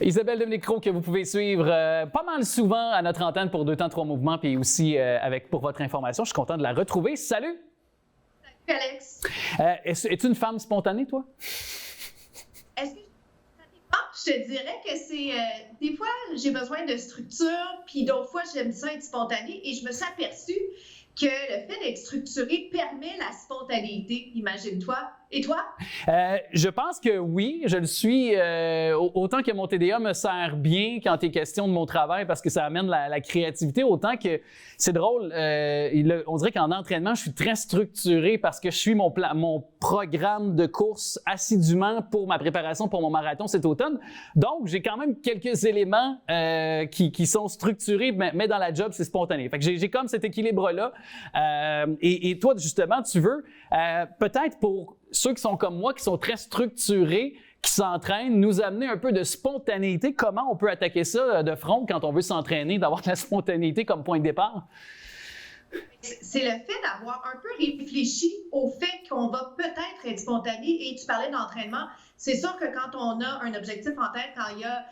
Isabelle Demlecro, que vous pouvez suivre pas mal souvent à notre antenne pour 2 temps 3 mouvements, puis aussi pour votre information. Je suis content de la retrouver. Salut! Salut, Alex! Es-tu une femme spontanée, toi? Est-ce que je te dirais que c'est... des fois, j'ai besoin de structure, puis d'autres fois, j'aime ça être spontanée, et je me suis aperçue que le fait d'être structuré permet la spontanéité, imagine-toi. Et toi? Je pense que oui, je le suis. Autant que mon TDA me sert bien quand il est question de mon travail parce que ça amène la créativité, autant que c'est drôle. On dirait qu'en entraînement, je suis très structuré parce que je suis mon programme de course assidûment pour ma préparation pour mon marathon cet automne. Donc, j'ai quand même quelques éléments qui sont structurés, mais dans la job, c'est spontané. Fait que j'ai comme cet équilibre-là. Et toi, justement, tu veux peut-être pour ceux qui sont comme moi, qui sont très structurés, qui s'entraînent, nous amener un peu de spontanéité. Comment on peut attaquer ça de front quand on veut s'entraîner, d'avoir de la spontanéité comme point de départ? C'est le fait d'avoir un peu réfléchi au fait qu'on va peut-être être spontané. Et tu parlais d'entraînement. C'est sûr que quand on a un objectif en tête, quand il y a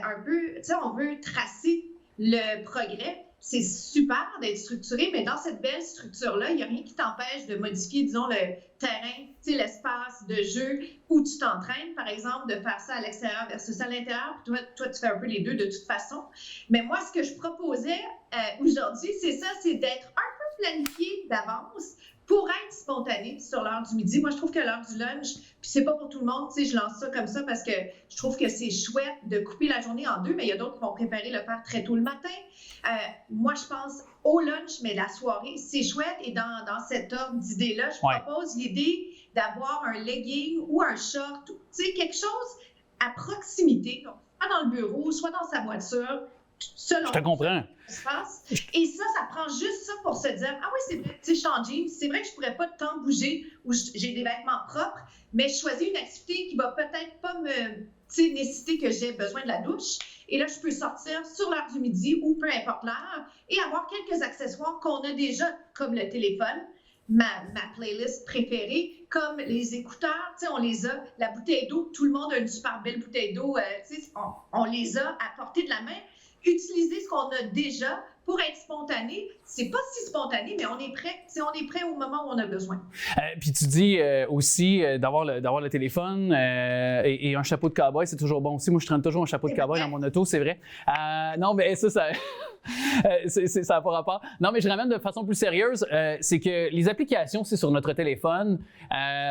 un peu, tu sais, on veut tracer le progrès, c'est super d'être structuré, mais dans cette belle structure-là, il n'y a rien qui t'empêche de modifier, disons, le terrain, tu sais, l'espace de jeu où tu t'entraînes, par exemple, de faire ça à l'extérieur versus à l'intérieur. Puis toi, tu fais un peu les deux de toute façon. Mais moi, ce que je proposais aujourd'hui, c'est ça, c'est d'être un peu planifié d'avance pour être spontané sur l'heure du midi. Moi, je trouve que l'heure du lunch, puis c'est pas pour tout le monde, tu sais, je lance ça comme ça parce que je trouve que c'est chouette de couper la journée en deux, mais il y a d'autres qui vont préférer le faire très tôt le matin. Moi, je pense au lunch, mais la soirée, c'est chouette. Et dans cet ordre d'idées-là, je propose l'idée d'avoir un legging ou un short, tu sais, quelque chose à proximité, donc soit dans le bureau, soit dans sa voiture, selon je te comprends. Et ça prend juste ça pour se dire, ah oui, c'est vrai, tu sais, je suis en jeans, c'est vrai que je pourrais pas tant bouger ou j'ai des vêtements propres, mais je choisis une activité qui va peut-être pas me nécessiter que j'ai besoin de la douche. Et là, je peux sortir sur l'heure du midi ou peu importe l'heure et avoir quelques accessoires qu'on a déjà, comme le téléphone, ma playlist préférée, comme les écouteurs, tu sais, on les a, la bouteille d'eau, tout le monde a une super belle bouteille d'eau, tu sais, on les a à portée de la main. Utiliser ce qu'on a déjà pour être spontané. C'est pas si spontané, mais on est prêt au moment où on a besoin. Puis tu dis aussi d'avoir le téléphone et un chapeau de cow-boy, c'est toujours bon aussi. Moi, je traîne toujours un chapeau de cow-boy dans mon auto, c'est vrai. Non, mais ça ça n'a pas rapport. Non, mais je ramène de façon plus sérieuse, c'est que les applications, c'est sur notre téléphone.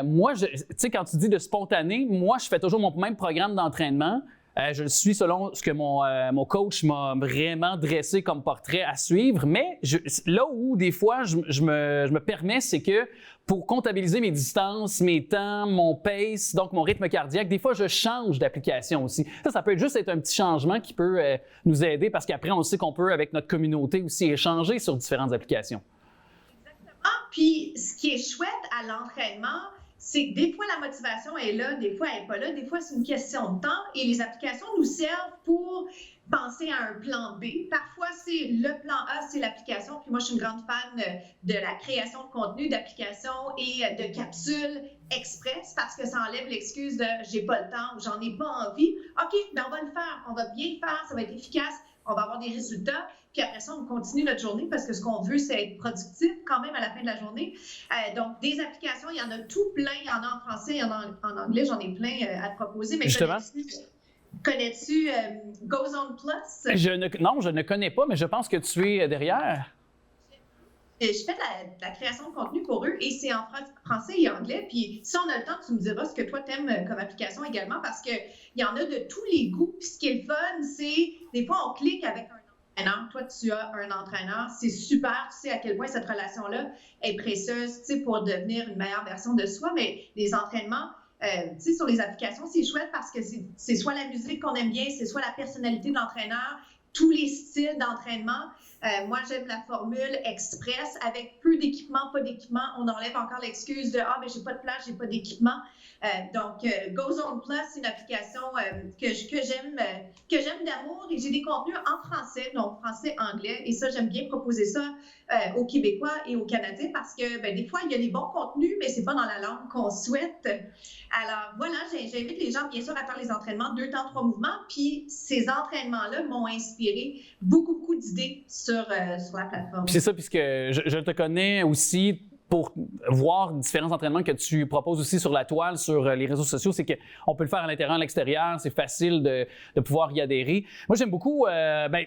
Moi, tu sais, quand tu dis de spontané, moi, je fais toujours mon même programme d'entraînement. Je le suis selon ce que mon coach m'a vraiment dressé comme portrait à suivre. Mais là où, des fois, je me permets, c'est que pour comptabiliser mes distances, mes temps, mon pace, donc mon rythme cardiaque, des fois, je change d'application aussi. Ça peut juste être un petit changement qui peut nous aider parce qu'après, on sait qu'on peut, avec notre communauté aussi, échanger sur différentes applications. Exactement. Puis, ce qui est chouette à l'entraînement, c'est que des fois, la motivation est là, des fois, elle n'est pas là, des fois, c'est une question de temps et les applications nous servent pour penser à un plan B. Parfois, c'est le plan A, c'est l'application. Puis moi, je suis une grande fan de la création de contenu, d'applications et de capsules express parce que ça enlève l'excuse de « j'ai pas le temps » ou « j'en ai pas envie ». OK, ben on va le faire, on va bien le faire, ça va être efficace, on va avoir des résultats. Puis après ça, on continue notre journée parce que ce qu'on veut, c'est être productif quand même à la fin de la journée. Donc, des applications, il y en a tout plein. Il y en a en français, il y en a en anglais. J'en ai plein à te proposer. Mais justement, connais-tu GoZone Plus? Non, je ne connais pas, mais je pense que tu es derrière. Je fais de la création de contenu pour eux et c'est en français et anglais. Puis si on a le temps, tu me diras ce que toi t'aimes comme application également parce qu'il y en a de tous les goûts. Puis ce qui est le fun, c'est des fois on clique avec un entraîneur. Toi, tu as un entraîneur. C'est super. Tu sais à quel point cette relation-là est précieuse, tu sais, pour devenir une meilleure version de soi. Mais les entraînements, tu sais, sur les applications, c'est chouette parce que c'est soit la musique qu'on aime bien, c'est soit la personnalité de l'entraîneur, tous les styles d'entraînement. Moi, j'aime la formule express avec peu peu d'équipement, pas d'équipement, on enlève encore l'excuse de « Ah, ben j'ai pas de place, j'ai pas d'équipement ». Donc, GoZone Plus, c'est une application que j'aime d'amour et j'ai des contenus en français, donc français-anglais. Et ça, j'aime bien proposer ça aux Québécois et aux Canadiens parce que des fois, il y a des bons contenus, mais c'est pas dans la langue qu'on souhaite. Alors, voilà, j'invite les gens, bien sûr, à faire les entraînements 2 temps, 3 mouvements. Puis, ces entraînements-là m'ont inspiré beaucoup d'idées sur la plateforme. Puis c'est ça, puisque je te connais aussi pour voir différents entraînements que tu proposes aussi sur la toile, sur les réseaux sociaux, c'est qu'on peut le faire à l'intérieur, à l'extérieur, c'est facile de pouvoir y adhérer. Moi, j'aime beaucoup,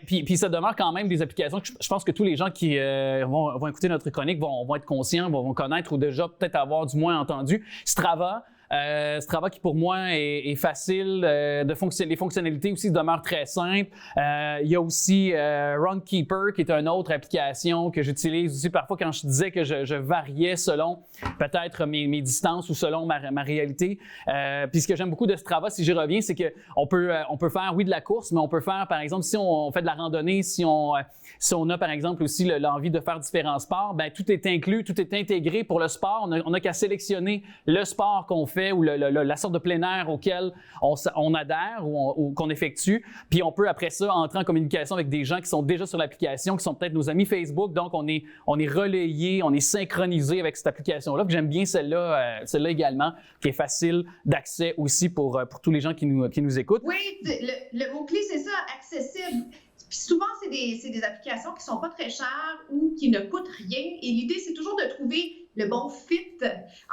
puis ça demeure quand même des applications que je pense que tous les gens qui vont écouter notre chronique vont être conscients, vont connaître ou déjà peut-être avoir du moins entendu. Strava qui pour moi est facile, les fonctionnalités aussi demeurent très simples. Il y a aussi Runkeeper qui est une autre application que j'utilise aussi parfois quand je disais que je variais selon peut-être mes distances ou selon ma réalité. Puis ce que j'aime beaucoup de Strava, si j'y reviens, c'est que on peut faire de la course, mais on peut faire par exemple si on fait de la randonnée, si on a par exemple aussi l'envie de faire différents sports, tout est inclus, tout est intégré pour le sport. On a qu'à sélectionner le sport qu'on fait ou la sorte de plein air auquel on adhère ou qu'on effectue. Puis on peut après ça entrer en communication avec des gens qui sont déjà sur l'application, qui sont peut-être nos amis Facebook. Donc on est relayé, on est synchronisé avec cette application-là. J'aime bien celle-là également, qui est facile d'accès aussi pour tous les gens qui nous écoutent. Oui, le mot-clé, c'est ça, accessible. Puis souvent, c'est des applications qui ne sont pas très chères ou qui ne coûtent rien. Et l'idée, c'est toujours de trouver le bon fit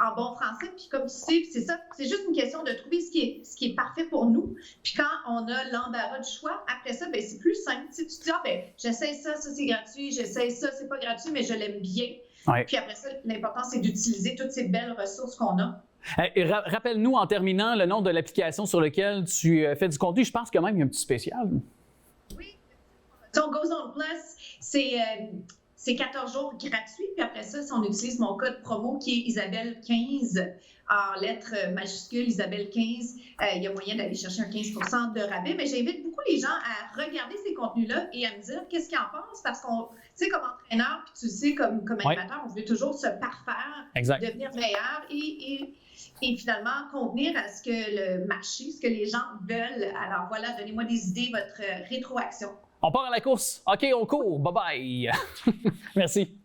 en bon français. Puis comme tu sais, c'est ça, c'est juste une question de trouver ce qui est parfait pour nous. Puis quand on a l'embarras du choix, après ça, c'est plus simple. Tu te dis, j'essaie ça c'est gratuit, j'essaie ça, c'est pas gratuit, mais je l'aime bien. Ouais. Puis après ça, l'important, c'est d'utiliser toutes ces belles ressources qu'on a. Rappelle-nous en terminant le nom de l'application sur laquelle tu fais du contenu. Je pense quand même qu'il y a un petit spécial. Oui. Donc, GoZone Plus, c'est 14 jours gratuits. Puis après ça, si on utilise mon code promo qui est Isabelle15 en lettres majuscules, Isabelle15, il y a moyen d'aller chercher un 15% de rabais. Mais j'invite beaucoup les gens à regarder ces contenus-là et à me dire qu'est-ce qu'ils en pensent. Parce qu'on, tu sais, comme entraîneur, puis tu sais, comme animateur, on veut toujours se parfaire, exact, devenir meilleur et finalement convenir à ce que le marché, ce que les gens veulent. Alors voilà, donnez-moi des idées, votre rétroaction. On part à la course. OK, on court. Bye-bye. Merci.